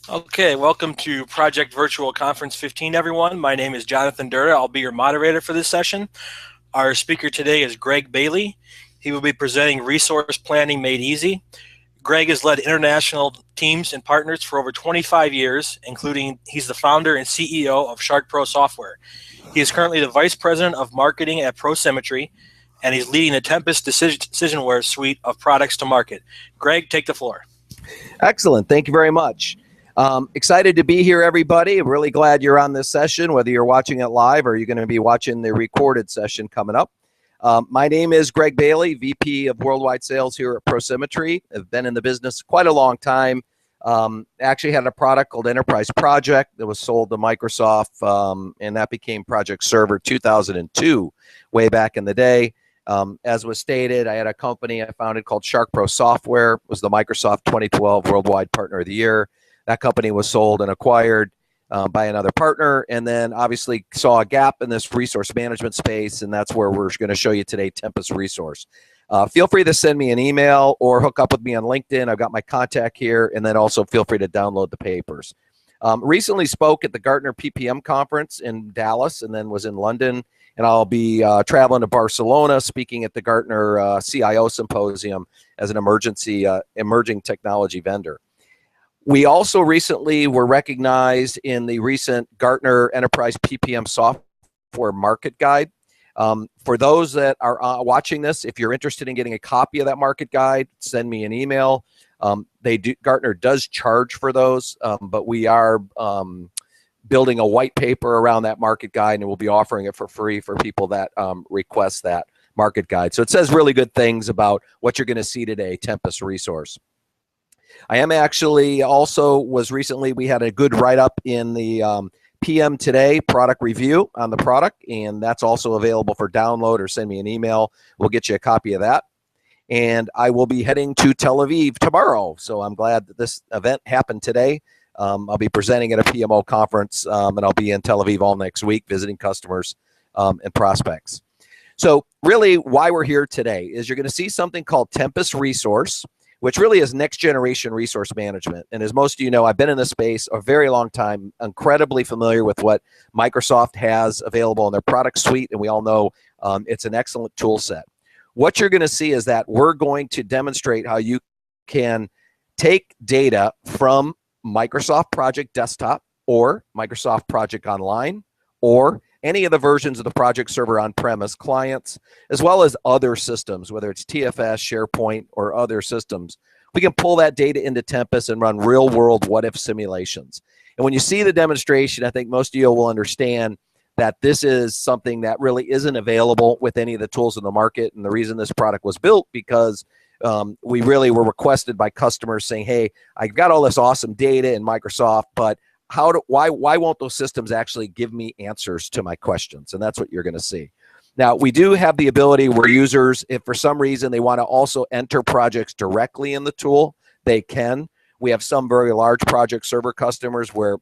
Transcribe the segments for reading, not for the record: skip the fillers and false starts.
Okay, welcome to Project Virtual Conference 15, everyone. My name is Jonathan Dura. I'll be your moderator for this session. Our speaker today is Greg Bailey. He will be presenting Resource Planning Made Easy. Greg has led international teams and partners for over 25 years, including he's the founder and CEO of Shark Pro Software. He is currently the Vice President of Marketing at ProSymmetry, and he's leading the Tempus Decisionware suite of products to market. Greg, take the floor. Excellent. Thank you very much. Excited to be here, everybody. I'm really glad you're on this session, whether you're watching it live or you're going to be watching the recorded session coming up. My name is Greg Bailey, VP of Worldwide Sales here at ProSymmetry. I've been in the business quite a long time. Actually had a product called Enterprise Project that was sold to Microsoft, and that became Project Server 2002, way back in the day. As was stated, I had a company I founded called Shark Pro Software. It was the Microsoft 2012 Worldwide Partner of the Year. That company was sold and acquired by another partner, and then obviously saw a gap in this resource management space, and that's where we're going to show you today, Tempus Resource. Feel free to send me an email or hook up with me on LinkedIn. I've got my contact here, and then also feel free to download the papers. Recently spoke at the Gartner PPM conference in Dallas, and then was in London, and I'll be traveling to Barcelona speaking at the Gartner CIO Symposium as an emerging technology vendor. We also recently were recognized in the recent Gartner Enterprise PPM Software Market Guide. For those that are watching this, if you're interested in getting a copy of that market guide, send me an email. Gartner does charge for those, but we are building a white paper around that market guide, and we'll be offering it for free for people that request that market guide. So it says really good things about what you're going to see today, Tempus Resource. I am actually also we had a good write-up in the PM Today product review on the product, and that's also available for download, or send me an email. We'll get you a copy of that. And I will be heading to Tel Aviv tomorrow, so I'm glad that this event happened today. I'll be presenting at a PMO conference, and I'll be in Tel Aviv all next week visiting customers and prospects. So really why we're here today is you're going to see something called Tempus Resource, which really is next generation resource management. And as most of you know, I've been in this space a very long time, incredibly familiar with what Microsoft has available in their product suite, and we all know it's an excellent tool set. What you're going to see is that we're going to demonstrate how you can take data from Microsoft Project Desktop or Microsoft Project Online or any of the versions of the Project Server on-premise clients, as well as other systems, whether it's TFS, SharePoint, or other systems. We can pull that data into Tempus and run real-world what-if simulations. And when you see the demonstration, I think most of you will understand that this is something that really isn't available with any of the tools in the market. And the reason this product was built, because we really were requested by customers saying, hey, I've got all this awesome data in Microsoft, but why won't those systems actually give me answers to my questions? And that's what you're going to see. Now, we do have the ability where users, if for some reason they want to also enter projects directly in the tool, they can. We have some very large Project Server customers where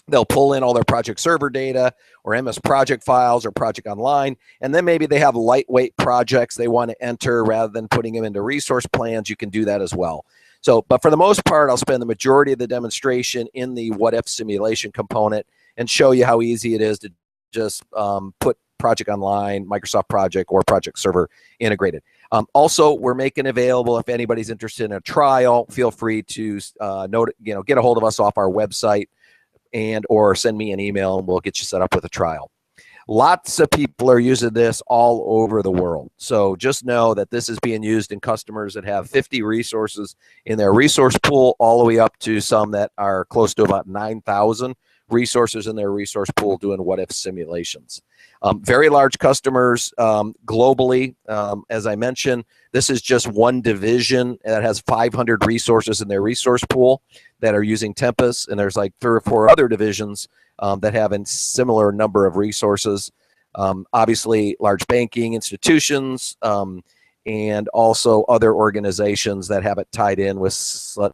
they'll pull in all their Project Server data or MS Project files or Project Online, and then maybe they have lightweight projects they want to enter rather than putting them into resource plans. You can do that as well. So, but for the most part, I'll spend the majority of the demonstration in the what-if simulation component and show you how easy it is to just put Project Online, Microsoft Project, or Project Server integrated. Also, we're making available, if anybody's interested in a trial, feel free to get a hold of us off our website and or send me an email, and we'll get you set up with a trial. Lots of people are using this all over the world. So just know that this is being used in customers that have 50 resources in their resource pool, all the way up to some that are close to about 9,000 resources in their resource pool doing what-if simulations. Very large customers globally. As I mentioned, this is just one division that has 500 resources in their resource pool that are using Tempus, and there's like 3 or 4 other divisions that have a similar number of resources. Obviously, large banking institutions and also other organizations that have it tied in with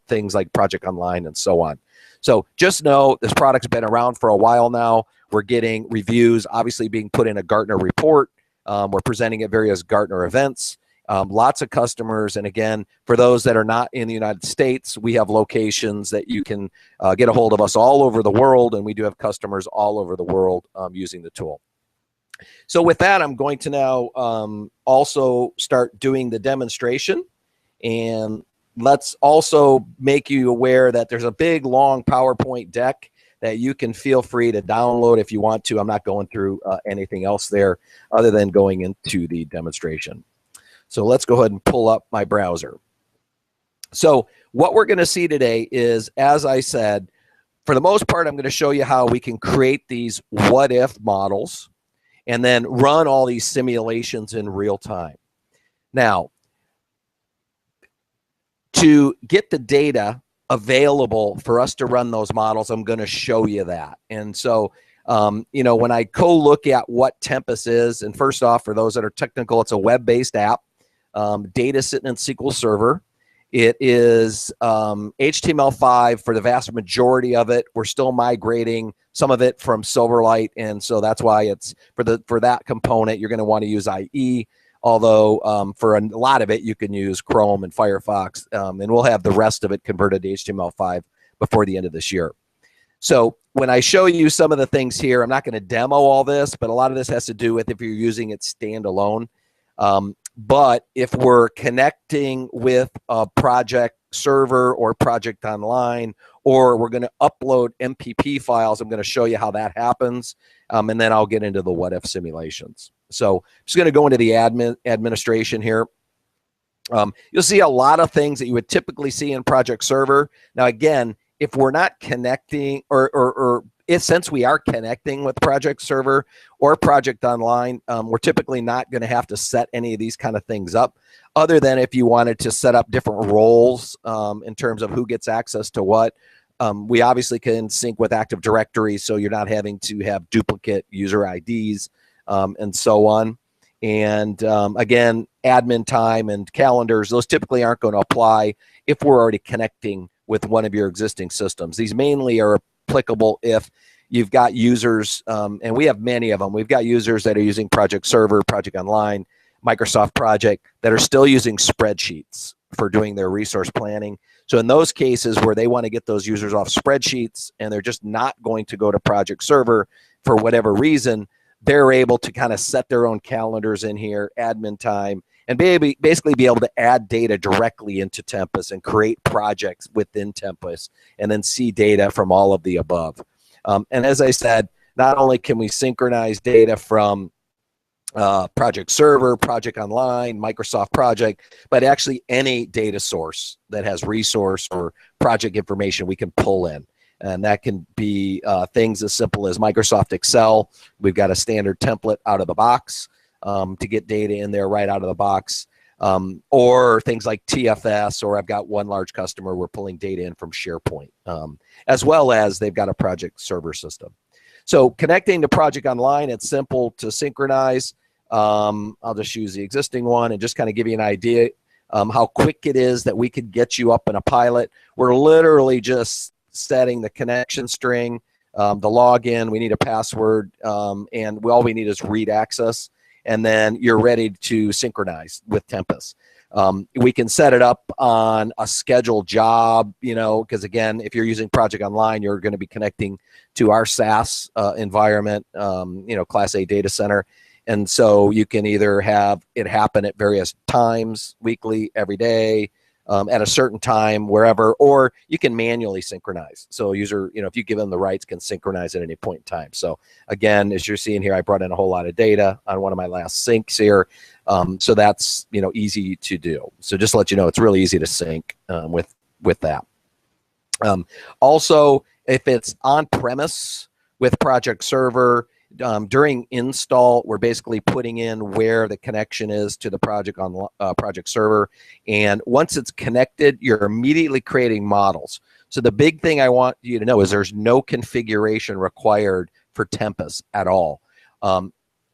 things like Project Online and so on. So just know this product's been around for a while now. We're getting reviews, obviously being put in a Gartner report. We're presenting at various Gartner events, Lots of customers. And again, for those that are not in the United States, we have locations that you can get a hold of us all over the world. And we do have customers all over the world using the tool. So with that, I'm going to now also start doing the demonstration. And let's also make you aware that there's a big, long PowerPoint deck that you can feel free to download if you want to. I'm not going through anything else there other than going into the demonstration. So let's go ahead and pull up my browser. So what we're going to see today is, as I said, for the most part, I'm going to show you how we can create these what-if models and then run all these simulations in real time. Now, to get the data available for us to run those models, I'm going to show you that. And so, you know, when I go look at what Tempus is, and first off, for those that are technical, it's a web-based app, data sitting in SQL Server. It is HTML5 for the vast majority of it. We're still migrating some of it from Silverlight, and so that's why it's for that component you're going to want to use IE. Although for a lot of it you can use Chrome and Firefox, and we'll have the rest of it converted to HTML5 before the end of this year. So when I show you some of the things here, I'm not going to demo all this, but a lot of this has to do with if you're using it standalone. But if we're connecting with a project server or project online, or we're going to upload MPP files, I'm going to show you how that happens, and then I'll get into the what-if simulations. So I'm just going to go into the administration here. You'll see a lot of things that you would typically see in Project Server. Now, again, if we're not connecting, since we are connecting with Project Server or Project Online, we're typically not going to have to set any of these kind of things up, other than if you wanted to set up different roles in terms of who gets access to what. We obviously can sync with Active Directory, so you're not having to have duplicate user IDs and so on. And again, admin time and calendars, those typically aren't going to apply if we're already connecting with one of your existing systems. These mainly are applicable if you've got users, and we have many of them. We've got users that are using Project Server, Project Online, Microsoft Project, that are still using spreadsheets for doing their resource planning. So in those cases where they want to get those users off spreadsheets and they're just not going to go to Project Server for whatever reason, they're able to kind of set their own calendars in here, admin time, and basically be able to add data directly into Tempus and create projects within Tempus and then see data from all of the above. And as I said, not only can we synchronize data from Project Server, Project Online, Microsoft Project, but actually any data source that has resource or project information we can pull in. And that can be things as simple as Microsoft Excel. We've got a standard template out of the box to get data in there right out of the box. Or things like TFS, or I've got one large customer, we're pulling data in from SharePoint, as well as they've got a Project Server system. So connecting to Project Online, it's simple to synchronize. I'll just use the existing one and just kind of give you an idea how quick it is that we could get you up in a pilot. We're literally just setting the connection string, the login, we need a password, and all we need is read access, and then you're ready to synchronize with Tempus. We can set it up on a scheduled job, you know, because again, if you're using Project Online, you're going to be connecting to our SaaS environment, you know, Class A data center. And so you can either have it happen at various times, weekly, every day, at a certain time, wherever, or you can manually synchronize. So a user, you know, if you give them the rights, can synchronize at any point in time. So again, as you're seeing here, I brought in a whole lot of data on one of my last syncs here. So that's, you know, easy to do. So just to let you know, it's really easy to sync with that. Also, if it's on premise with Project Server, during install, we're basically putting in where the connection is to the project on Project Server. And once it's connected, you're immediately creating models. So the big thing I want you to know is there's no configuration required for Tempus at all.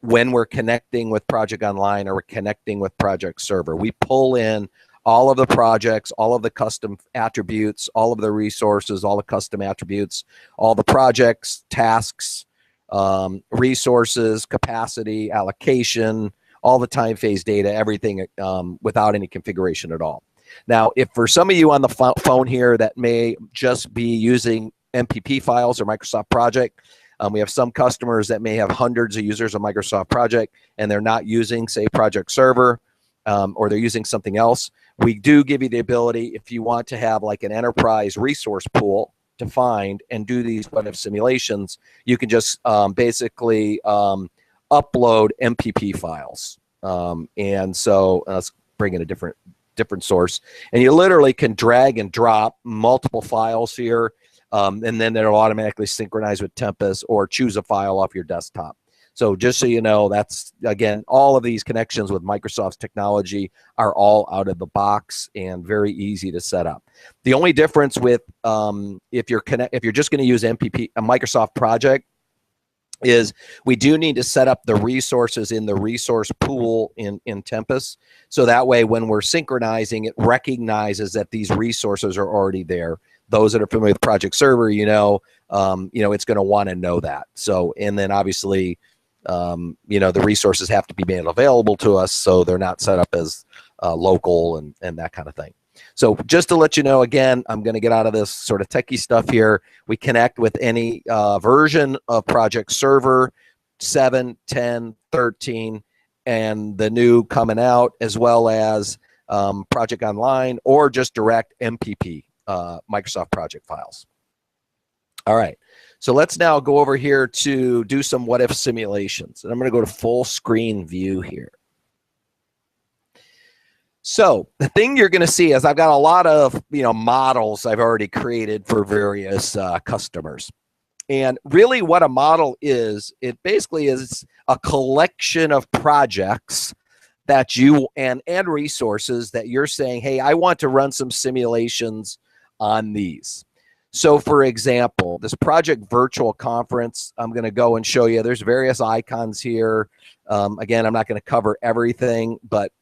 When we're connecting with Project Online or we're connecting with Project Server, we pull in all of the projects, all of the custom attributes, all of the resources, all the custom attributes, all the projects, tasks, resources, capacity, allocation, all the time phase data, everything without any configuration at all. Now, if for some of you on the phone here that may just be using MPP files or Microsoft Project, we have some customers that may have hundreds of users of Microsoft Project and they're not using, say, Project Server, or they're using something else. We do give you the ability, if you want to have like an enterprise resource pool to find and do these what-if simulations, you can just basically upload MPP files. And so let's bring in a different source. And you literally can drag and drop multiple files here. And then it'll automatically synchronize with Tempus or choose a file off your desktop. So just so you know, that's, again, all of these connections with Microsoft's technology are all out of the box and very easy to set up. The only difference with if you're just going to use MPP, a Microsoft Project, is we do need to set up the resources in the resource pool in Tempus. So that way, when we're synchronizing, it recognizes that these resources are already there. Those that are familiar with Project Server, it's going to want to know that. So, and then obviously, the resources have to be made available to us, so they're not set up as local and that kind of thing. So just to let you know, again, I'm going to get out of this sort of techie stuff here. We connect with any version of Project Server, 7, 10, 13, and the new coming out, as well as Project Online or just direct MPP, Microsoft Project files. All right, so let's now go over here to do some what-if simulations. And I'm going to go to full screen view here. So the thing you're going to see is I've got a lot of models I've already created for various customers. And really what a model is, it basically is a collection of projects that you and resources that you're saying, hey, I want to run some simulations on these. So for example, this project virtual conference, I'm going to go and show you, there's various icons here. Again, I'm not going to cover everything, but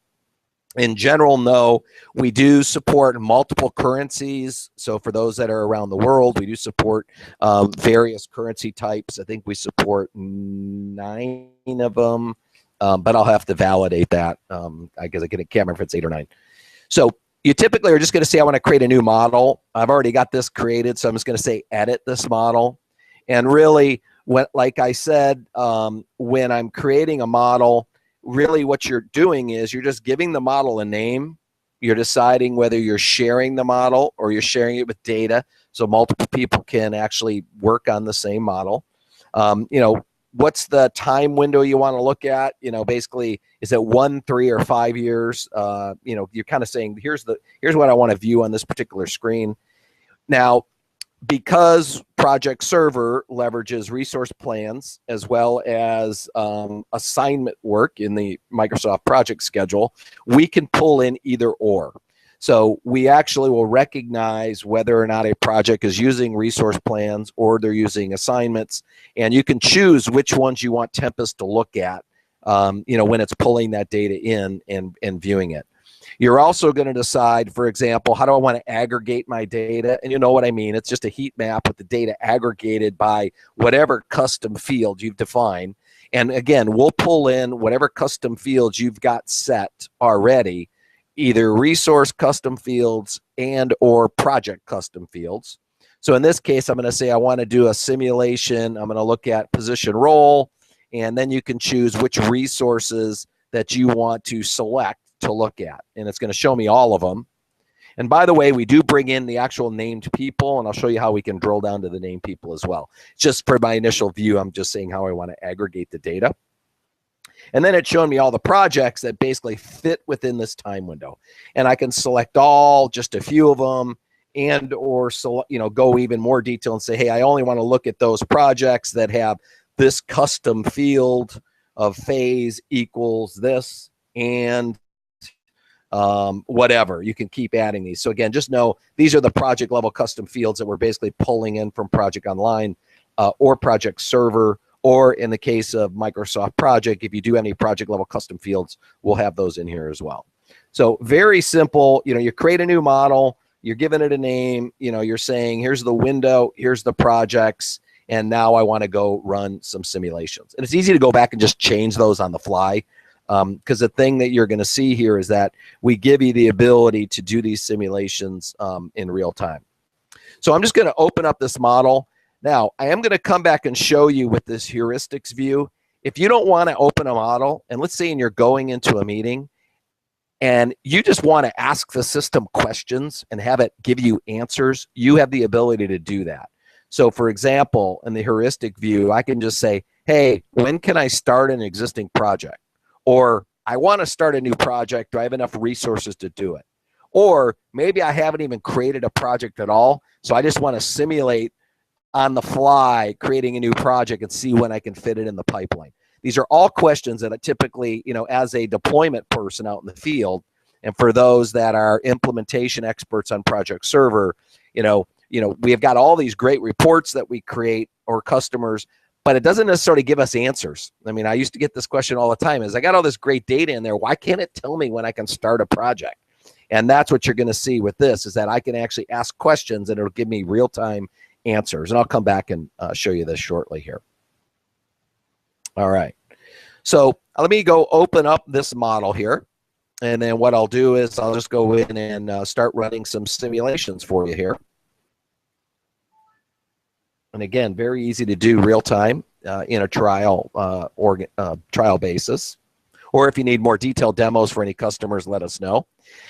in general, no, we do support multiple currencies. So for those that are around the world, we do support various currency types. I think we support 9 of them, but I'll have to validate that. I guess I can't remember if it's 8 or 9. So you typically are just going to say, I want to create a new model. I've already got this created, so I'm just going to say edit this model. And really, like I said, when I'm creating a model, really what you're doing is you're just giving the model a name. You're deciding whether you're sharing the model or you're sharing it with data, so multiple people can actually work on the same model. What's the time window you want to look at? Basically, is it 1, 3, or 5 years? You're kind of saying, here's what I want to view on this particular screen. Now, because Project Server leverages resource plans as well as assignment work in the Microsoft Project schedule, we can pull in either or. So we actually will recognize whether or not a project is using resource plans or they're using assignments, and you can choose which ones you want Tempus to look at, when it's pulling that data in and viewing it. You're also going to decide, for example, how do I want to aggregate my data? And you know what I mean. It's just a heat map with the data aggregated by whatever custom field you've defined. And again, we'll pull in whatever custom fields you've got set already, either resource custom fields and or project custom fields. So in this case, I'm going to say I want to do a simulation. I'm going to look at position role, and then you can choose which resources that you want to select to look at, and it's going to show me all of them. And by the way, we do bring in the actual named people, and I'll show you how we can drill down to the named people as well. Just for my initial view, I'm just saying how I want to aggregate the data. And then it's showing me all the projects that basically fit within this time window, and I can select all, just a few of them, and or go even more detail and say, hey, I only want to look at those projects that have this custom field of phase equals this, and whatever. You can keep adding these. So again, just know these are the project level custom fields that we're basically pulling in from Project Online or Project Server, or in the case of Microsoft Project, if you do any project level custom fields, we'll have those in here as well. So very simple. You create a new model, you're giving it a name, you're saying, here's the window, here's the projects, and now I want to go run some simulations. And it's easy to go back and just change those on the fly. because the thing that you're going to see here is that we give you the ability to do these simulations in real time. So I'm just going to open up this model. Now, I am going to come back and show you with this heuristics view. If you don't want to open a model, and let's say you're going into a meeting, and you just want to ask the system questions and have it give you answers, you have the ability to do that. So for example, in the heuristic view, I can just say, hey, when can I start an existing project? Or I want to start a new project. Do I have enough resources to do it? Or maybe I haven't even created a project at all, so I just want to simulate on the fly creating a new project and see when I can fit it in the pipeline. These are all questions that I typically, as a deployment person out in the field, and for those that are implementation experts on Project Server, we have got all these great reports that we create or customers, but it doesn't necessarily give us answers. I mean, I used to get this question all the time is I got all this great data in there. Why can't it tell me when I can start a project? And that's what you're going to see with this is that I can actually ask questions and it'll give me real-time answers. And I'll come back and show you this shortly here. All right. So let me go open up this model here. And then what I'll do is I'll just go in and start running some simulations for you here. And again, very easy to do real time in a trial trial basis. Or if you need more detailed demos for any customers, let us know.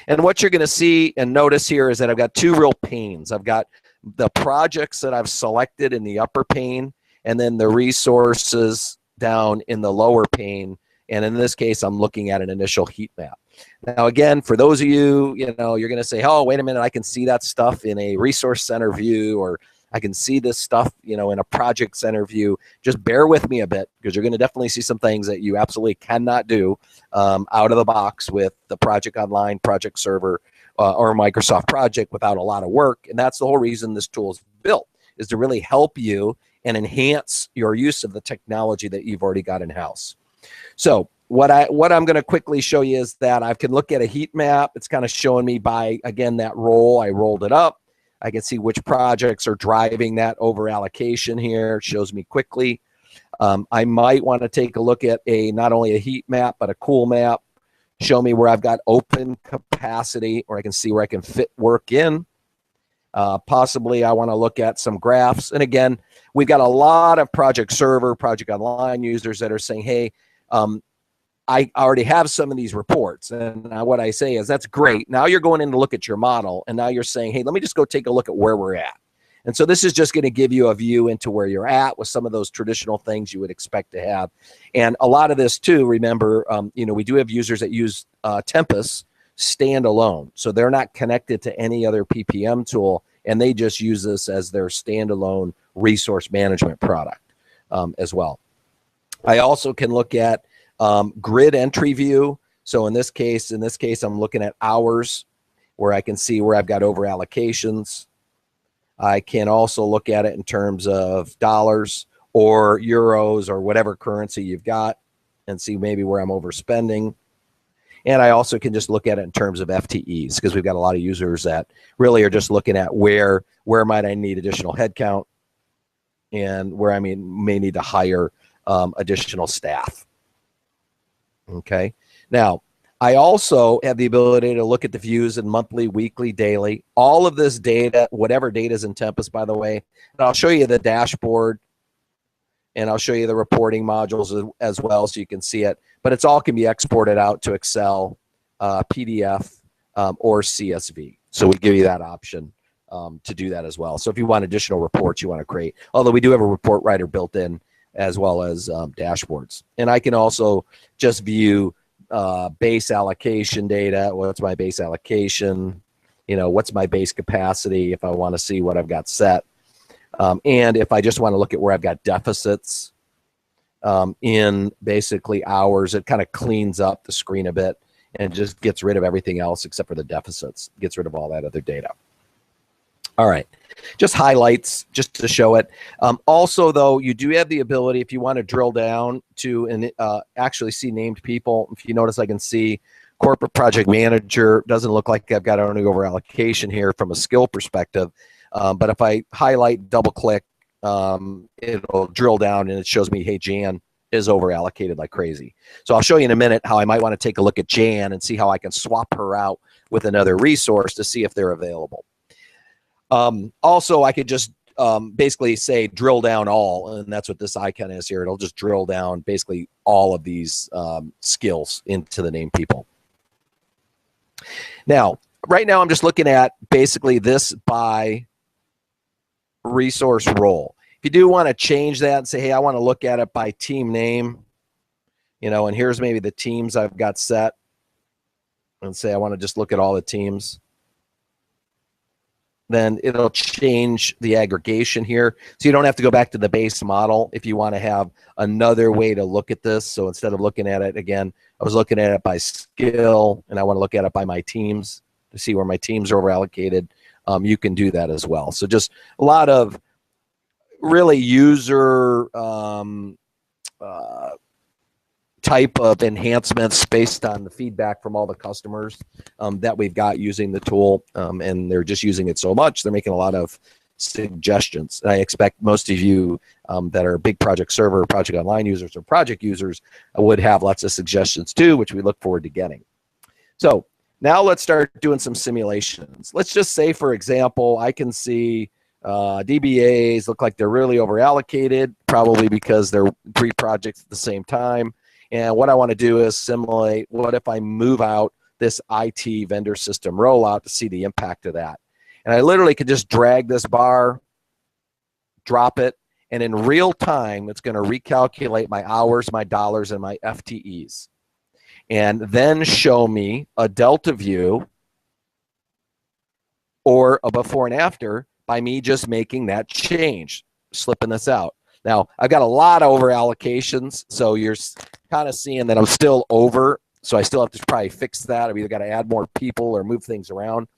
And what you're going to see and notice here is that I've got two real panes. I've got the projects that I've selected in the upper pane, and then the resources down in the lower pane. And in this case, I'm looking at an initial heat map. Now, again, for those of you, you're going to say, oh, wait a minute, I can see that stuff in a resource center view, or I can see this stuff, in a project center view. Just bear with me a bit because you're going to definitely see some things that you absolutely cannot do out of the box with the Project Online, Project Server, or Microsoft Project without a lot of work. And that's the whole reason this tool is built, is to really help you and enhance your use of the technology that you've already got in-house. So what I'm going to quickly show you is that I can look at a heat map. It's kind of showing me by, again, that roll. I rolled it up. I can see which projects are driving that over allocation here. It shows me quickly. I might want to take a look at not only a heat map, but a cool map. Show me where I've got open capacity, or I can see where I can fit work in. Possibly I want to look at some graphs. And again, we've got a lot of Project Server, Project Online users that are saying, hey, I already have some of these reports. And what I say is, that's great. Now you're going in to look at your model, and now you're saying, hey, let me just go take a look at where we're at. And so this is just going to give you a view into where you're at with some of those traditional things you would expect to have. And a lot of this too, remember, we do have users that use Tempus standalone. So they're not connected to any other PPM tool, and they just use this as their standalone resource management product as well. I also can look at grid entry view. So in this case, I'm looking at hours where I can see where I've got over allocations. I can also look at it in terms of dollars or euros or whatever currency you've got and see maybe where I'm overspending. And I also can just look at it in terms of FTEs, because we've got a lot of users that really are just looking at where might I need additional headcount and where I may need to hire additional staff. Okay. Now, I also have the ability to look at the views in monthly, weekly, daily, all of this data, whatever data is in Tempus, by the way. And I'll show you the dashboard, and I'll show you the reporting modules as well so you can see it. But it's all can be exported out to Excel, PDF, or CSV. So we give you that option to do that as well. So if you want additional reports you want to create, although we do have a report writer built in, as well as dashboards. And I can also just view base allocation data. What's my base allocation? What's my base capacity if I want to see what I've got set. And if I just want to look at where I've got deficits in basically hours, it kind of cleans up the screen a bit and just gets rid of everything else except for the deficits, gets rid of all that other data. All right, just highlights just to show it. Also, though, you do have the ability, if you want to drill down to and actually see named people. If you notice, I can see corporate project manager. Doesn't look like I've got any over allocation here from a skill perspective. But if I highlight, double click, it'll drill down and it shows me, hey, Jan, is over allocated like crazy. So I'll show you in a minute how I might want to take a look at Jan and see how I can swap her out with another resource to see if they're available. Also, I could just basically say drill down all, and that's what this icon is here. It'll just drill down basically all of these skills into the named people. Now, right now I'm just looking at basically this by resource role. If you do want to change that and say, hey, I want to look at it by team name, you know, and here's maybe the teams I've got set, and say I want to just look at all the teams, then it'll change the aggregation here. So you don't have to go back to the base model if you want to have another way to look at this. So instead of looking at it again, I was looking at it by skill, and I want to look at it by my teams to see where my teams are over allocated. You can do that as well. So just a lot of really user type of enhancements based on the feedback from all the customers that we've got using the tool, and they're just using it so much, they're making a lot of suggestions. And I expect most of you that are big project server, project online users, or project users would have lots of suggestions too, which we look forward to getting. So now let's start doing some simulations. Let's just say, for example, I can see DBAs look like they're really over allocated, probably because they're 3 projects at the same time. And what I want to do is simulate, what if I move out this IT vendor system rollout to see the impact of that. And I literally could just drag this bar, drop it, and in real time, it's going to recalculate my hours, my dollars, and my FTEs. And then show me a delta view or a before and after by me just making that change, slipping this out. Now, I've got a lot of over allocations, so you're kind of seeing that I'm still over, so I still have to probably fix that. I've either got to add more people or move things around.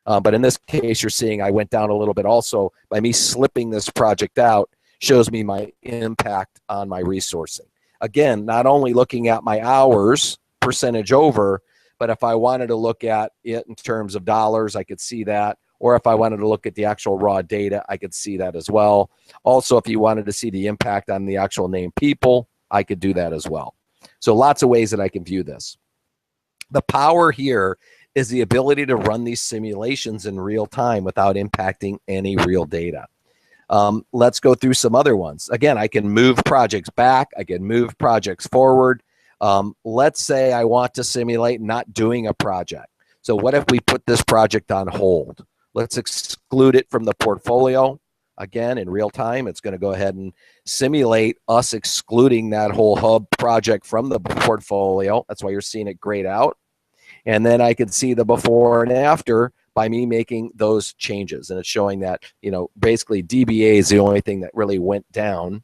But in this case, you're seeing I went down a little bit also by me slipping this project out, shows me my impact on my resourcing. Again, not only looking at my hours, percentage over, but if I wanted to look at it in terms of dollars, I could see that. Or if I wanted to look at the actual raw data, I could see that as well. Also, if you wanted to see the impact on the actual named people, I could do that as well. So lots of ways that I can view this. The power here is the ability to run these simulations in real time without impacting any real data. Let's go through some other ones. Again, I can move projects back. I can move projects forward. Let's say I want to simulate not doing a project. So what if we put this project on hold? Let's exclude it from the portfolio. Again, in real time, it's going to go ahead and simulate us excluding that whole hub project from the portfolio. That's why you're seeing it grayed out. And then I can see the before and after by me making those changes. And it's showing that, you know, basically DBA is the only thing that really went down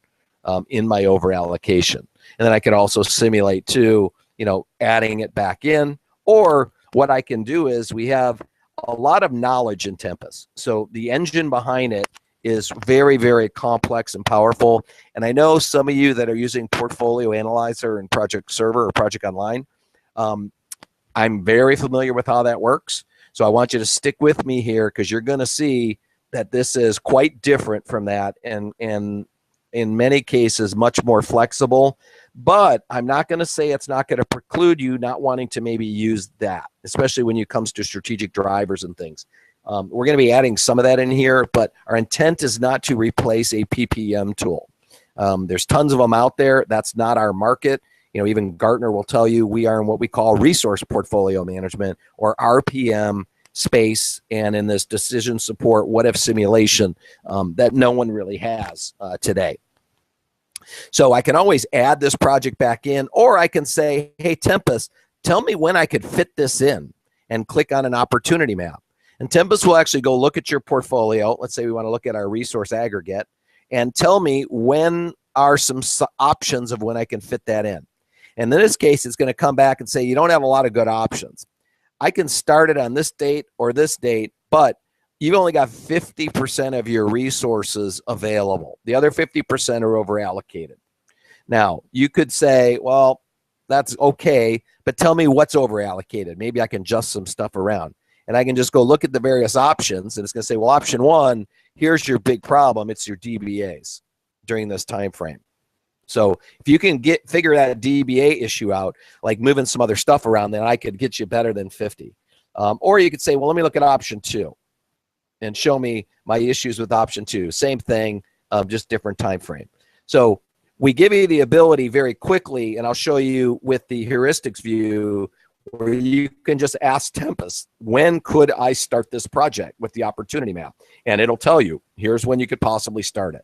in my over allocation. And then I can also simulate too, you know, adding it back in. Or what I can do is we have a lot of knowledge in Tempus. So the engine behind it is very, very complex and powerful. And I know some of you that are using Portfolio Analyzer and Project Server or Project Online, I'm very familiar with how that works. So I want you to stick with me here because you're going to see that this is quite different from that, and in many cases much more flexible. But I'm not going to say it's not going to preclude you not wanting to maybe use that, especially when it comes to strategic drivers and things. We're going to be adding some of that in here, but our intent is not to replace a PPM tool. There's tons of them out there. That's not our market. You know, even Gartner will tell you we are in what we call resource portfolio management, or RPM space, and in this decision support, what if simulation that no one really has today. So I can always add this project back in, or I can say, hey, Tempus, tell me when I could fit this in, and click on an opportunity map. And Tempus will actually go look at your portfolio. Let's say we want to look at our resource aggregate, and tell me when are some options of when I can fit that in. And in this case, it's going to come back and say, you don't have a lot of good options. I can start it on this date or this date, but you've only got 50% of your resources available. The other 50% are over allocated. Now, you could say, well, that's okay, but tell me what's over allocated. Maybe I can adjust some stuff around. And I can just go look at the various options, and it's going to say, well, option 1, here's your big problem. It's your DBAs during this time frame. So if you can figure that DBA issue out, like moving some other stuff around, then I could get you better than 50. Or you could say, well, let me look at option 2 and show me my issues with option 2. Same thing, just different time frame. So we give you the ability very quickly, and I'll show you with the heuristics view, where you can just ask Tempus, when could I start this project with the opportunity map? And it'll tell you, here's when you could possibly start it.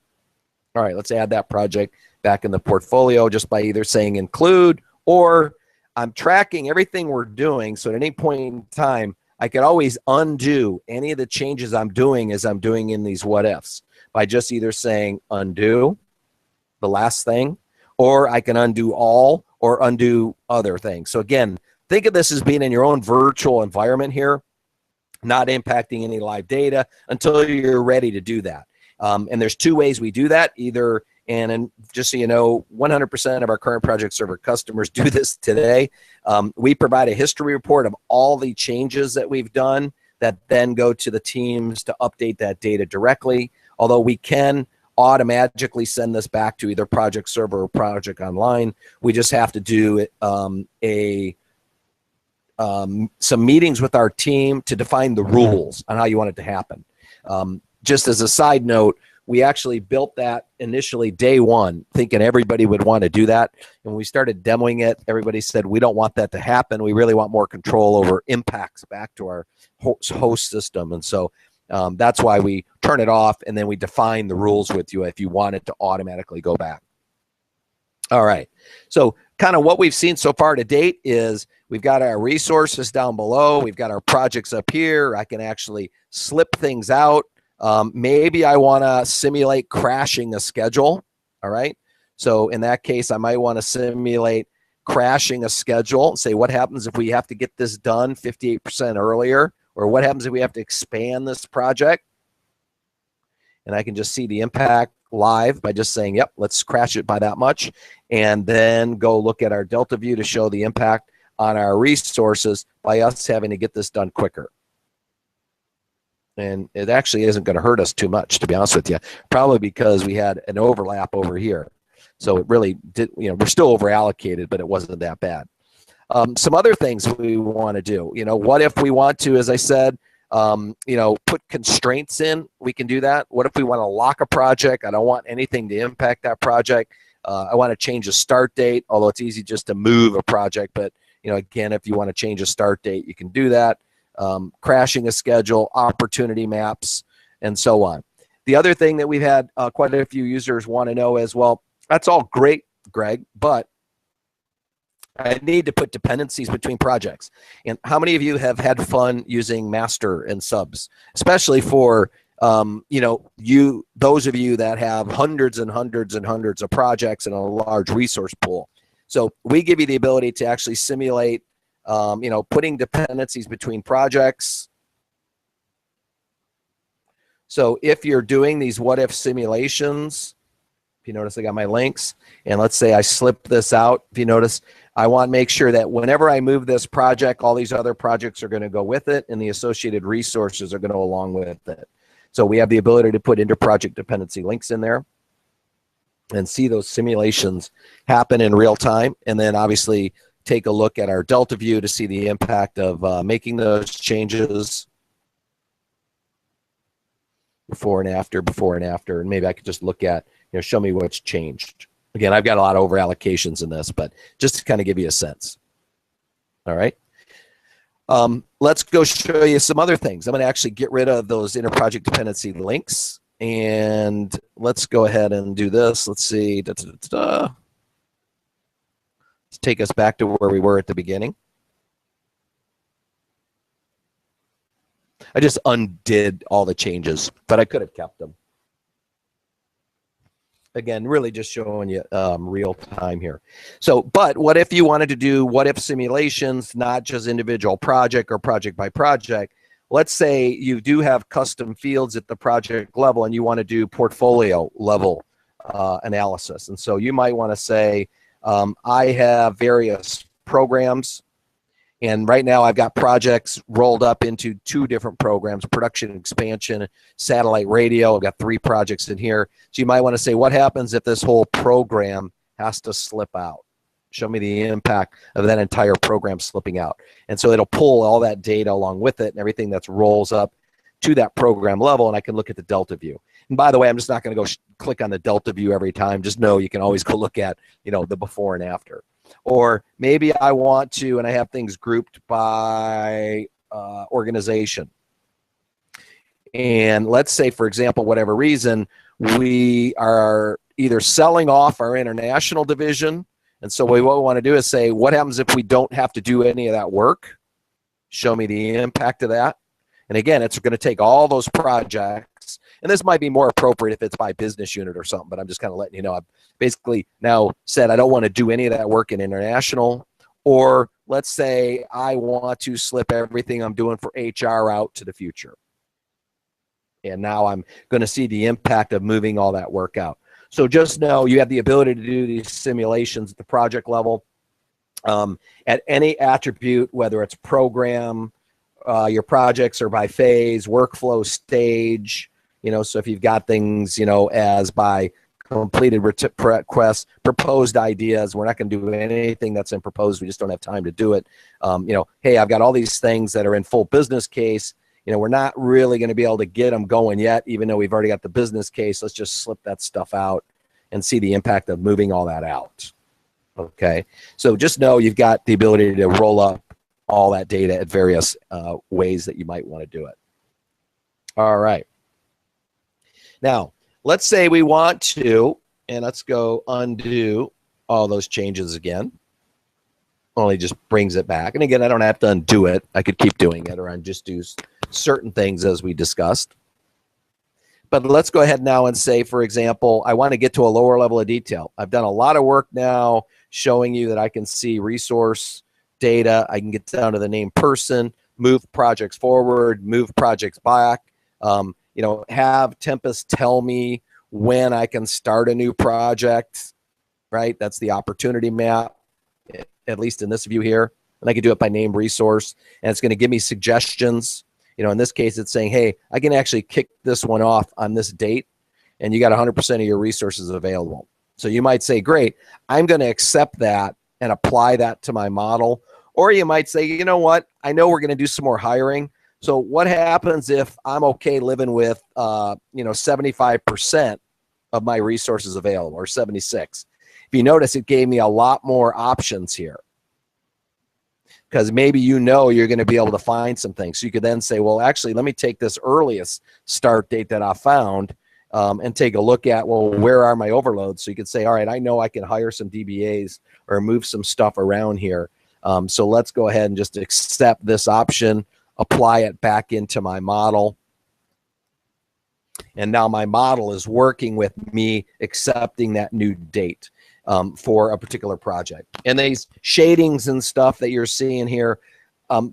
All right, let's add that project back in the portfolio just by either saying include, or I'm tracking everything we're doing. So at any point in time, I could always undo any of the changes I'm doing as I'm doing in these what ifs by just either saying undo the last thing, or I can undo all or undo other things. So again, think of this as being in your own virtual environment here, not impacting any live data until you're ready to do that. And there's 2 ways we do that, either, and just so you know, 100% of our current project server customers do this today. We provide a history report of all the changes that we've done that then go to the teams to update that data directly, although we can automatically send this back to either project server or project online. We just have to do some meetings with our team to define the rules on how you want it to happen. Just as a side note, we actually built that initially day 1, thinking everybody would want to do that. And when we started demoing it, everybody said, we don't want that to happen. We really want more control over impacts back to our host system. And so that's why we turn it off, and then we define the rules with you if you want it to automatically go back. All right. So kind of what we've seen so far to date is we've got our resources down below. We've got our projects up here. I can actually slip things out. Maybe I want to simulate crashing a schedule. All right. So in that case, I might want to simulate crashing a schedule. Say, what happens if we have to get this done 58% earlier? Or what happens if we have to expand this project? And I can just see the impact live by just saying, yep, let's crash it by that much. And then go look at our Delta view to show the impact on our resources by us having to get this done quicker. And it actually isn't going to hurt us too much, to be honest with you, probably because we had an overlap over here. So it really did, we're still over allocated, but it wasn't that bad. Some other things we want to do, what if we want to, as I said, put constraints in, we can do that. What if we want to lock a project? I don't want anything to impact that project. I want to change a start date, although it's easy just to move a project. But, again, if you want to change a start date, you can do that. Crashing a schedule, opportunity maps, and so on. The other thing that we've had quite a few users want to know is, well, that's all great, Greg, but I need to put dependencies between projects. And how many of you have had fun using master and subs, especially for those of you that have hundreds and hundreds and hundreds of projects and a large resource pool? So we give you the ability to actually simulate, putting dependencies between projects. So if you're doing these what if simulations, if you notice I got my links, and let's say I slip this out, if you notice, I want to make sure that whenever I move this project, all these other projects are going to go with it, and the associated resources are going to go along with it. So we have the ability to put inter-project dependency links in there and see those simulations happen in real time, and then obviously take a look at our Delta view to see the impact of making those changes before and after, and maybe I could just look at, show me what's changed. Again, I've got a lot of over allocations in this, but just to kind of give you a sense. All right. Let's go show you some other things. I'm going to actually get rid of those inter-project dependency links, and let's go ahead and do this. Let's see. Let's take us back to where we were at the beginning. I just undid all the changes, but I could have kept them. Again, really just showing you real time here. So, but what if you wanted to do what if simulations, not just individual project or project by project? Let's say you do have custom fields at the project level and you want to do portfolio level analysis. And so you might want to say, I have various programs, and right now I've got projects rolled up into 2 different programs: production expansion, satellite radio. I've got 3 projects in here. So you might want to say, what happens if this whole program has to slip out. Show me the impact of that entire program slipping out. And so it'll pull all that data along with it and everything that rolls up to that program level, and I can look at the delta view. And by the way, I'm just not going to go click on the delta view every time. Just know you can always go look at, the before and after. Or maybe I want to, and I have things grouped by organization. And let's say, for example, whatever reason, we are either selling off our international division. And so what we want to do is say, what happens if we don't have to do any of that work? Show me the impact of that. And again, it's going to take all those projects. And this might be more appropriate if it's by business unit or something, but I'm just kind of letting you know. I've basically now said I don't want to do any of that work in international. Or let's say I want to slip everything I'm doing for HR out to the future. And now I'm going to see the impact of moving all that work out. So just know you have the ability to do these simulations at the project level at any attribute, whether it's program, your projects are by phase, workflow stage, so if you've got things, as by completed requests, proposed ideas, we're not going to do anything that's in proposed. We just don't have time to do it. Hey, I've got all these things that are in full business case. We're not really going to be able to get them going yet, even though we've already got the business case. Let's just slip that stuff out and see the impact of moving all that out. Okay, so just know you've got the ability to roll up all that data at various ways that you might want to do it. All right. Now, let's say we want to, and let's go undo all those changes again. Only just brings it back. And again, I don't have to undo it. I could keep doing it, or I just do certain things as we discussed. But let's go ahead now and say, for example, I want to get to a lower level of detail. I've done a lot of work now showing you that I can see resource data. I can get down to the named person, move projects forward, move projects back, have Tempus tell me when I can start a new project, right? That's the opportunity map, at least in this view here. And I can do it by named resource, and it's going to give me suggestions. In this case, it's saying, hey, I can actually kick this one off on this date, and you got 100% of your resources available. So you might say, great, I'm going to accept that and apply that to my model. Or you might say, you know what, I know we're going to do some more hiring. So what happens if I'm okay living with, 75% of my resources available, or 76? If you notice, it gave me a lot more options here, because maybe you're going to be able to find some things. So you could then say, well, actually, let me take this earliest start date that I found and take a look at, well, where are my overloads? So you could say, all right, I know I can hire some DBAs or move some stuff around here. So let's go ahead and just accept this option, apply it back into my model. And now my model is working with me accepting that new date for a particular project. And these shadings and stuff that you're seeing here,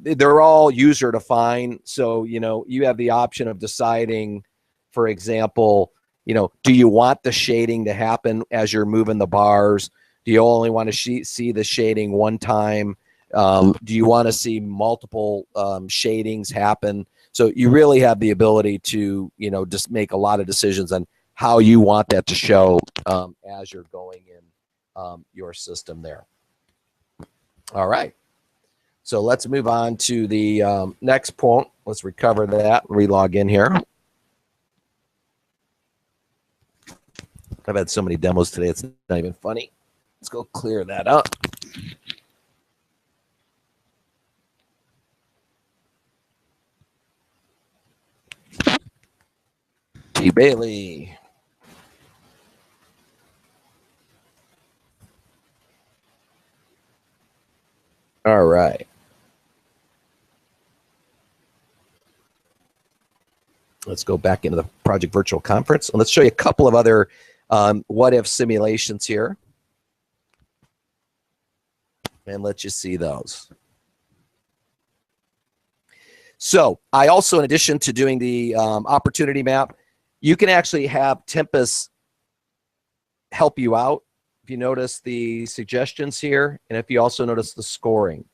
they're all user defined. So, you have the option of deciding, for example, do you want the shading to happen as you're moving the bars? Do you only want to see the shading one time? Do you want to see multiple shadings happen? So you really have the ability to, just make a lot of decisions on how you want that to show as you're going in your system there. All right. So let's move on to the next point. Let's recover that, relog in here. I've had so many demos today, it's not even funny. Let's go clear that up. T. Bailey. All right. Let's go back into the Project Virtual Conference, and let's show you a couple of other what-if simulations here. And let you see those. So I also, in addition to doing the opportunity map, you can actually have Tempus help you out. If you notice the suggestions here, and if you also notice the scoring.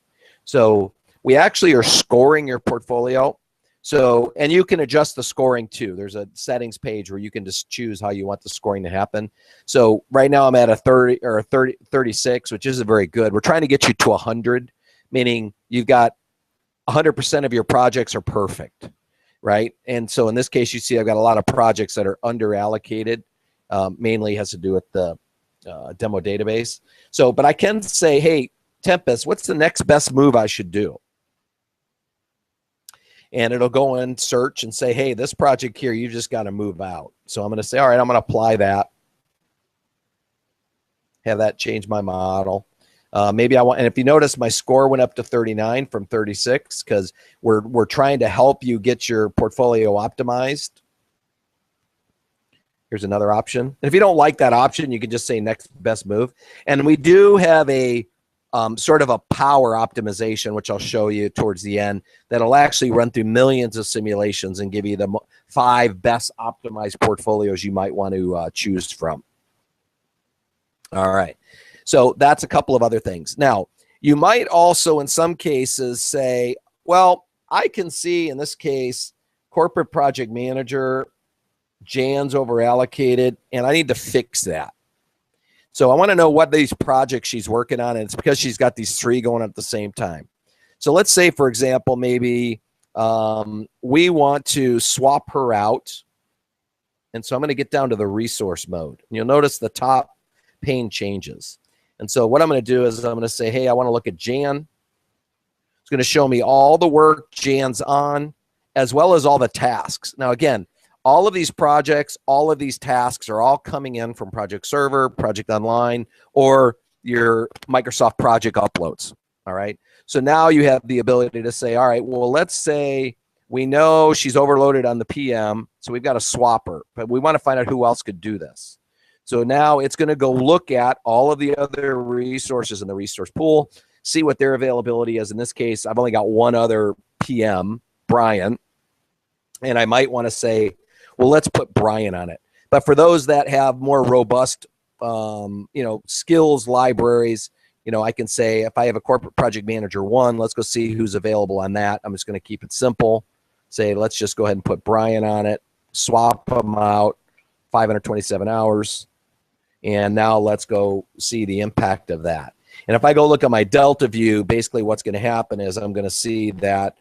So we actually are scoring your portfolio. So, and you can adjust the scoring too. There's a settings page where you can just choose how you want the scoring to happen. So right now I'm at a 30 or a 36, which isn't very good. We're trying to get you to 100, meaning you've got 100% of your projects are perfect, right? And so in this case, you see I've got a lot of projects that are under allocated, mainly has to do with the demo database. So, but I can say, hey, Tempus, what's the next best move I should do? And it'll go and search and say, hey, this project here, you just got to move out. So I'm going to say, all right, I'm going to apply that. Have that change my model. Maybe I want, and if you notice, my score went up to 39 from 36 because we're trying to help you get your portfolio optimized. Here's another option. And if you don't like that option, you can just say next best move. And we do have a sort of a power optimization, which I'll show you towards the end, that'll actually run through millions of simulations and give you the 5 best optimized portfolios you might want to choose from. All right. So that's a couple of other things. Now, you might also, in some cases, say, well, I can see in this case, corporate project manager, Jan's over allocated, and I need to fix that. So I want to know what these projects she's working on, and it's because she's got these 3 going at the same time. So let's say, for example, maybe we want to swap her out. And so I'm going to get down to the resource mode. And you'll notice the top pane changes. And so what I'm going to do is I'm going to say, hey, I want to look at Jan. It's going to show me all the work Jan's on, as well as all the tasks. Now, again, all of these projects, all of these tasks are all coming in from Project Server, Project Online, or your Microsoft project uploads. All right. So now you have the ability to say, all right, well, let's say we know she's overloaded on the PM, so we've got to swap her, but we want to find out who else could do this. So now it's going to go look at all of the other resources in the resource pool, see what their availability is. In this case, I've only got one other PM, Brian, and I might want to say, well, let's put Brian on it. But for those that have more robust, skills libraries, I can say if I have a corporate project manager 1, let's go see who's available on that. I'm just going to keep it simple. Say, let's just go ahead and put Brian on it, swap them out, 527 hours. And now let's go see the impact of that. And if I go look at my Delta view, basically what's going to happen is I'm going to see that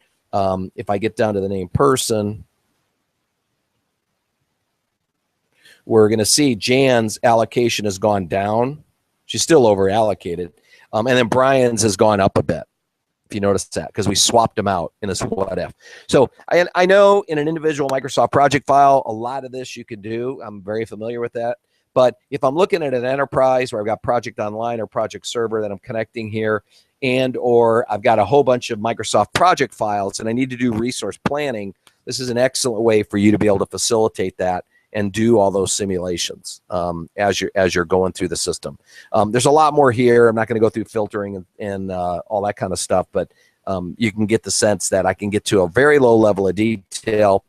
if I get down to the named person, we're going to see Jan's allocation has gone down. She's still over allocated. And then Brian's has gone up a bit, if you notice that, because we swapped them out in this what if. So I know in an individual Microsoft project file, a lot of this you can do. I'm very familiar with that. But if I'm looking at an enterprise where I've got Project Online or Project Server that I'm connecting here, and or I've got a whole bunch of Microsoft project files and I need to do resource planning, this is an excellent way for you to be able to facilitate that and do all those simulations as you're going through the system. There's a lot more here. I'm not going to go through filtering and all that kind of stuff, but you can get the sense that I can get to a very low level of detail.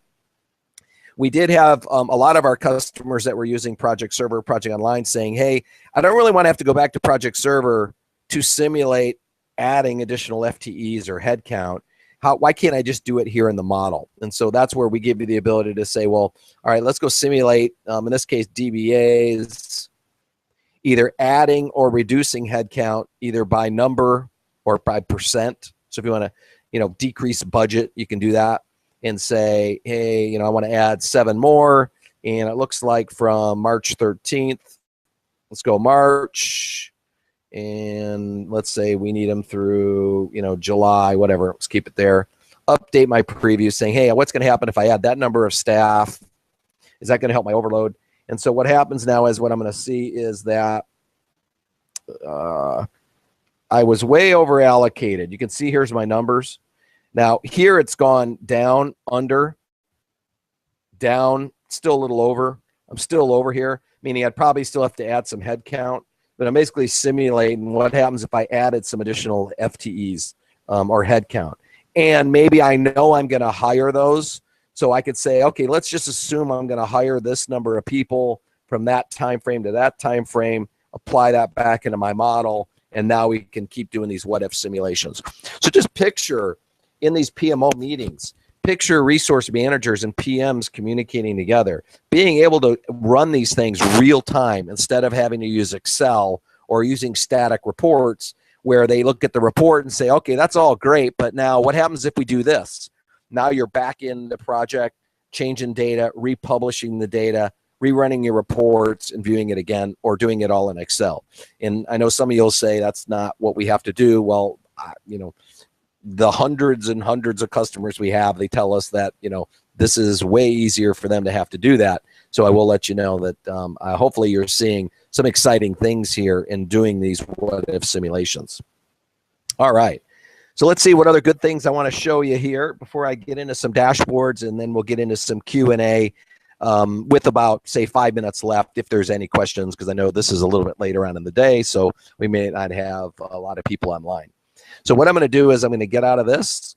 We did have a lot of our customers that were using Project Server, Project Online saying, hey, I don't really want to have to go back to Project Server to simulate adding additional FTEs or headcount. Why can't I just do it here in the model? And so that's where we give you the ability to say, well, all right, let's go simulate, in this case, DBAs, either adding or reducing headcount, either by number or by percent. So if you want to, decrease budget, you can do that and say, hey, I want to add 7 more. And it looks like from March 13th, let's go March. And let's say we need them through, July, whatever. Let's keep it there. Update my preview saying, hey, what's going to happen if I add that number of staff? Is that going to help my overload? And so what happens now is what I'm going to see is that I was way over allocated. You can see here's my numbers. Now here it's gone down, under, down, still a little over. I'm still over here, meaning I'd probably still have to add some head count. But I'm basically simulating what happens if I added some additional FTEs or head count. And maybe I know I'm going to hire those. So I could say, okay, let's just assume I'm going to hire this number of people from that time frame to that time frame, apply that back into my model, and now we can keep doing these what-if simulations. So just picture in these PMO meetings, picture resource managers and PMs communicating together, being able to run these things real time instead of having to use Excel or using static reports where they look at the report and say, okay, that's all great, but now what happens if we do this? Now you're back in the project, changing data, republishing the data, rerunning your reports and viewing it again, or doing it all in Excel. And I know some of you will say that's not what we have to do. Well, you know, the hundreds and hundreds of customers we have, they tell us that, you know, this is way easier for them to have to do that. So I will let you know that hopefully you're seeing some exciting things here in doing these what-if simulations. All right. So let's see what other good things I want to show you here before I get into some dashboards, and then we'll get into some Q&A with about, say, 5 minutes left if there's any questions, because I know this is a little bit later on in the day, so we may not have a lot of people online. So what I'm going to do is I'm going to get out of this.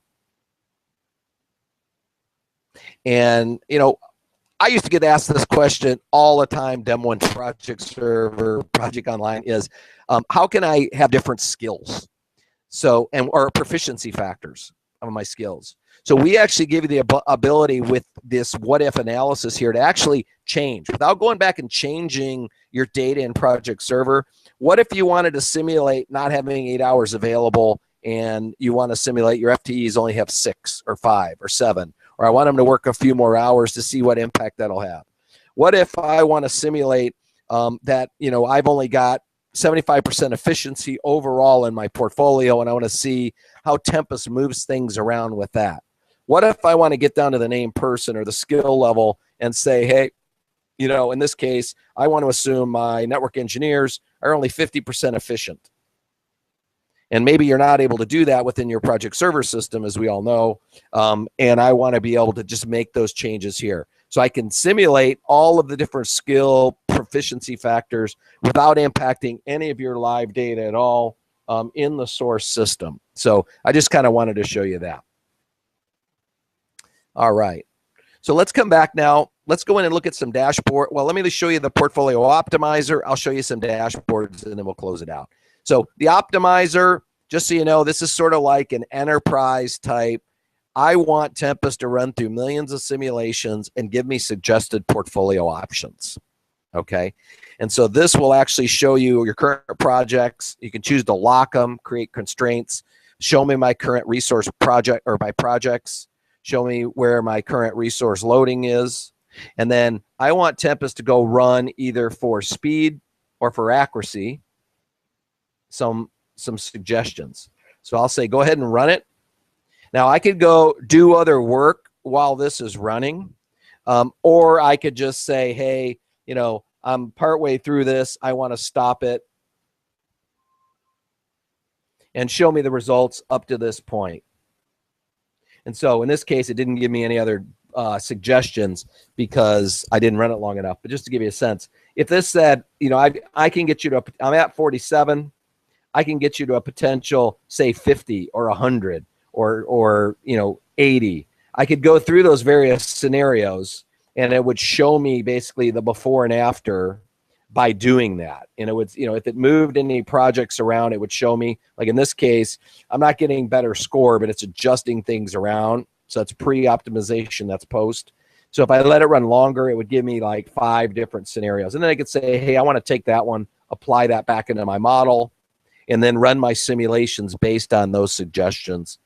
And, you know, I used to get asked this question all the time, Demo and Project Server, Project Online, is how can I have different skills? So, or proficiency factors of my skills. So we actually give you the ability with this what-if analysis here to actually change without going back and changing your data in Project Server. What if you wanted to simulate not having 8 hours available, and you want to simulate your FTEs only have 6 or 5 or 7, or I want them to work a few more hours to see what impact that'll have? What if I want to simulate that, you know, I've only got 75% efficiency overall in my portfolio, and I want to see how Tempus moves things around with that? What if I want to get down to the named person or the skill level and say, hey, you know, in this case, I want to assume my network engineers are only 50% efficient. And maybe you're not able to do that within your Project Server system, as we all know, and I want to be able to just make those changes here. So I can simulate all of the different skill proficiency factors without impacting any of your live data at all in the source system. So I just kind of wanted to show you that. All right. So let's come back now. Let's go in and look at some dashboard. Well, let me show you the portfolio optimizer. I'll show you some dashboards, and then we'll close it out. So the optimizer, just so you know, this is sort of like an enterprise type. I want Tempus to run through millions of simulations and give me suggested portfolio options. Okay. And so this will actually show you your current projects. You can choose to lock them, create constraints, show me my current resource project or my projects, show me where my current resource loading is. And then I want Tempus to go run either for speed or for accuracy some suggestions. So I'll say, go ahead and run it. Now I could go do other work while this is running, or I could just say, hey, you know, I'm partway through this. I want to stop it and show me the results up to this point. And so in this case, it didn't give me any other suggestions because I didn't run it long enough. But just to give you a sense, if this said, you know, I can get you to, I'm at 47, I can get you to a potential, say, 50 or 100 or you know, 80. I could go through those various scenarios, and it would show me basically the before and after by doing that. And it would, you know, if it moved any projects around, it would show me, like in this case, I'm not getting better score, but it's adjusting things around. So that's pre-optimization, that's post. So if I let it run longer, it would give me like 5 different scenarios. And then I could say, hey, I want to take that one, apply that back into my model, and then run my simulations based on those suggestions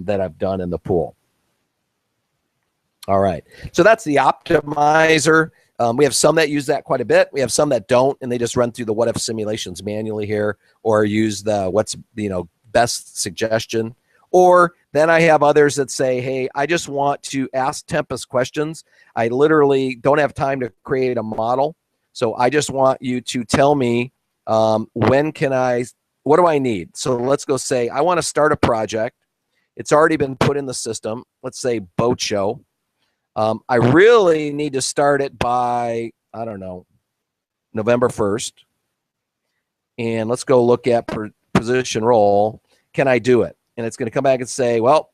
that I've done in the pool. All right, so that's the optimizer. We have some that use that quite a bit. We have some that don't, and they just run through the what-if simulations manually here, or use the what's, you know, best suggestion. Or then I have others that say, hey, I just want to ask Tempus questions. I literally don't have time to create a model, so I just want you to tell me when can I, what do I need? So let's go say I want to start a project. It's already been put in the system. Let's say boat show. I really need to start it by, I don't know, November 1st. And let's go look at position role. Can I do it? And it's going to come back and say, well,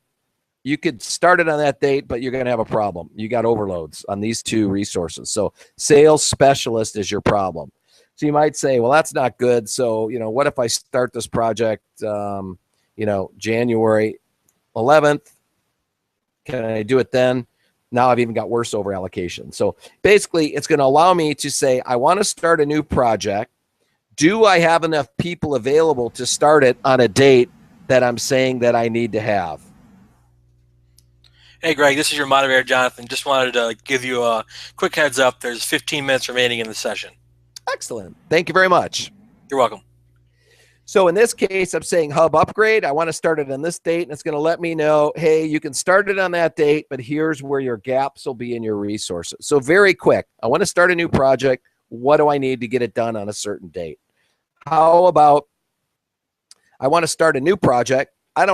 you could start it on that date, but you're going to have a problem. You got overloads on these 2 resources. So sales specialist is your problem. So you might say, well, that's not good. So, you know, what if I start this project, you know, January 11th? Can I do it then? Now I've even got worse over allocation. So basically, it's going to allow me to say, I want to start a new project. Do I have enough people available to start it on a date that I'm saying that I need to have? Hey, Greg, this is your moderator, Jonathan. Just wanted to give you a quick heads up. There's 15 minutes remaining in the session. Excellent. Thank you very much. You're welcome. So in this case, I'm saying hub upgrade. I want to start it on this date, and it's going to let me know, hey, you can start it on that date, but here's where your gaps will be in your resources. So very quick, I want to start a new project. What do I need to get it done on a certain date? How about I want to start a new project. I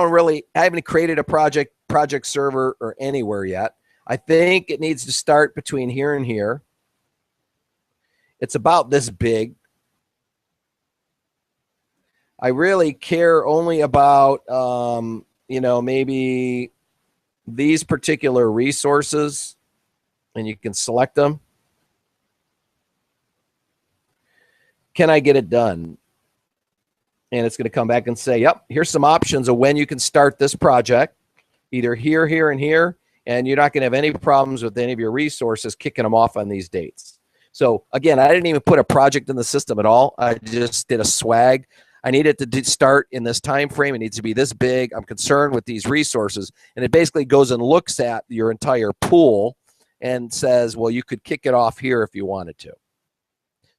haven't created a project server or anywhere yet. I think it needs to start between here and here. It's about this big. I really care only about, maybe these particular resources, and you can select them. Can I get it done? And it's going to come back and say, yep, here's some options of when you can start this project, either here, here, and here, and you're not going to have any problems with any of your resources kicking them off on these dates. So again, I didn't even put a project in the system at all. I just did a swag. I need it to start in this time frame. It needs to be this big. I'm concerned with these resources. And it basically goes and looks at your entire pool and says, well, you could kick it off here if you wanted to.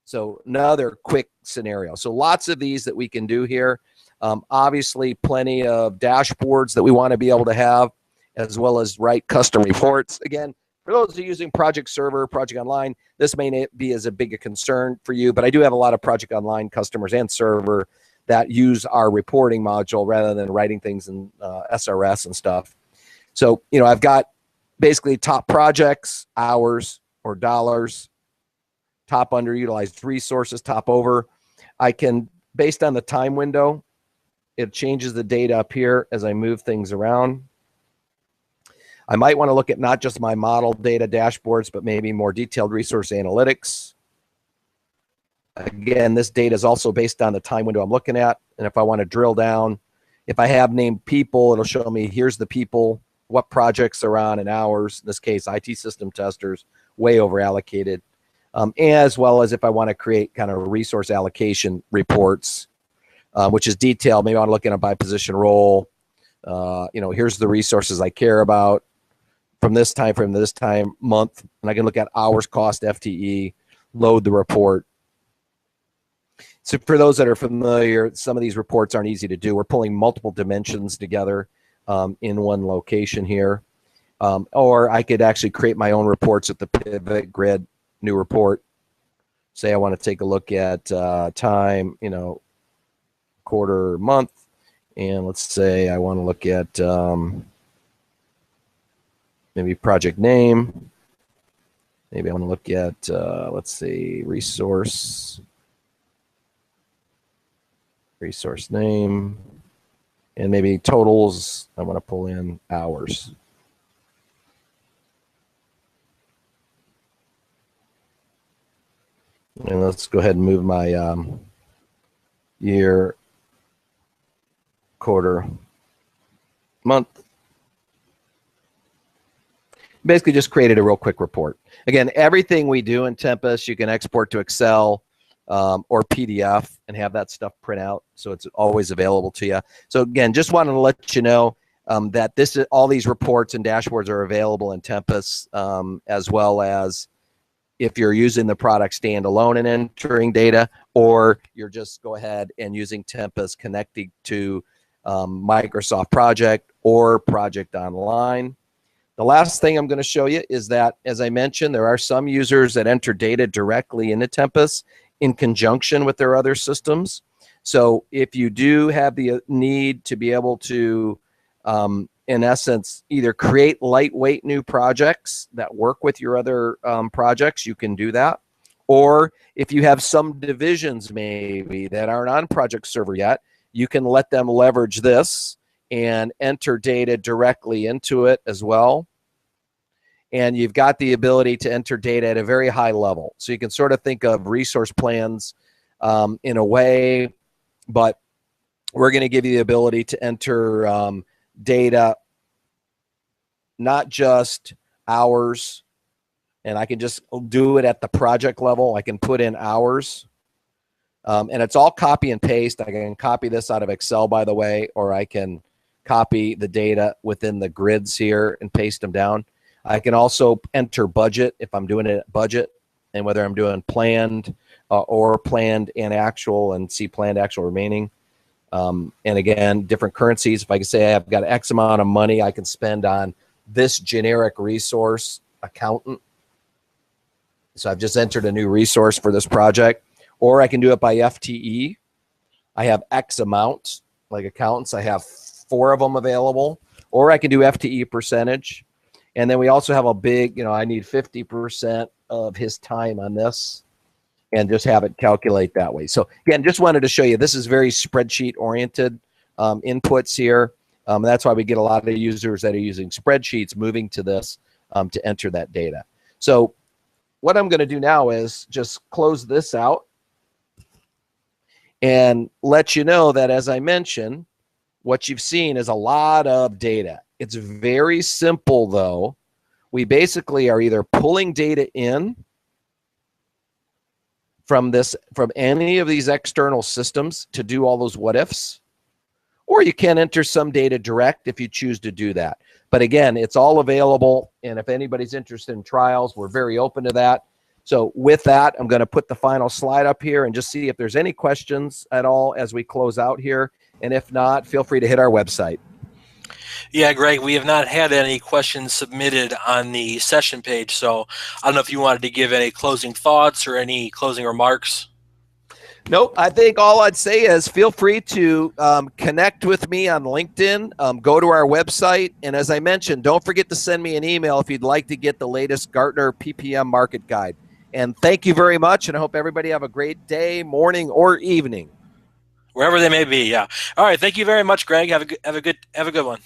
So another quick scenario. So lots of these that we can do here. Obviously, plenty of dashboards that we want to be able to have, as well as write custom reports. Again, for those who are using Project Server, Project Online, this may not be as big a concern for you, but I do have a lot of Project Online customers and server that use our reporting module rather than writing things in SRS and stuff. So, I've got basically top projects, hours or dollars, top underutilized resources, top over. I can, based on the time window, it changes the data up here as I move things around. I might want to look at not just my model data dashboards, but maybe more detailed resource analytics. Again, this data is also based on the time window I'm looking at. And if I want to drill down, if I have named people, it'll show me here's the people, what projects are on in hours. In this case, IT system testers, way over allocated. As well as if I want to create kind of resource allocation reports, which is detailed. Maybe I want to look at it by position role. Here's the resources I care about from this time frame to this time month. And I can look at hours, cost, FTE, load the report. So for those that are familiar, some of these reports aren't easy to do. We're pulling multiple dimensions together in one location here. Or I could actually create my own reports with the pivot grid, new report. Say I want to take a look at time, quarter, month. And let's say I want to look at maybe project name. Maybe I want to look at, let's see, resource name, and maybe totals. I want to pull in hours. And let's go ahead and move my year, quarter, month. Basically just created a real quick report. Again, everything we do in Tempus, you can export to Excel or PDF and have that stuff print out. So it's always available to you. So again, just wanted to let you know that all these reports and dashboards are available in Tempus, as well as if you're using the product standalone and entering data, or you're just go ahead and using Tempus connecting to Microsoft Project or Project Online. The last thing I'm going to show you is that, as I mentioned, there are some users that enter data directly into Tempus in conjunction with their other systems. So if you do have the need to be able to, in essence, either create lightweight new projects that work with your other projects, you can do that. Or if you have some divisions maybe that aren't on Project Server yet, you can let them leverage this and enter data directly into it as well. And you've got the ability to enter data at a very high level. So you can sort of think of resource plans in a way, but we're going to give you the ability to enter data not just hours, and I can just do it at the project level. I can put in hours, and it's all copy and paste. I can copy this out of Excel, by the way, or I can copy the data within the grids here and paste them down. I can also enter budget if I'm doing it at budget, and whether I'm doing planned or planned and actual, and see planned, actual, remaining. And again, different currencies. If I can say I've got X amount of money I can spend on this generic resource, accountant. So I've just entered a new resource for this project, or I can do it by FTE. I have X amount, like accountants, I have 4 of them available, or I can do FTE percentage. And then we also have a big, I need 50% of his time on this, and just have it calculate that way. So again, just wanted to show you, this is very spreadsheet oriented inputs here. That's why we get a lot of users that are using spreadsheets moving to this to enter that data. So what I'm going to do now is just close this out and let you know that, as I mentioned, what you've seen is a lot of data. It's very simple, though. We basically are either pulling data in from any of these external systems to do all those what ifs, or you can enter some data direct if you choose to do that. But again, it's all available, and if anybody's interested in trials, we're very open to that. So with that, I'm going to put the final slide up here and just see if there's any questions at all as we close out here. And if not, feel free to hit our website. Yeah, Greg, we have not had any questions submitted on the session page, so I don't know if you wanted to give any closing thoughts or any closing remarks. Nope. I think all I'd say is feel free to connect with me on LinkedIn, go to our website, and as I mentioned, don't forget to send me an email if you'd like to get the latest Gartner PPM market guide. And thank you very much, and I hope everybody have a great day, morning, or evening. Wherever they may be, yeah. All right, thank you very much, Greg. Have a good one.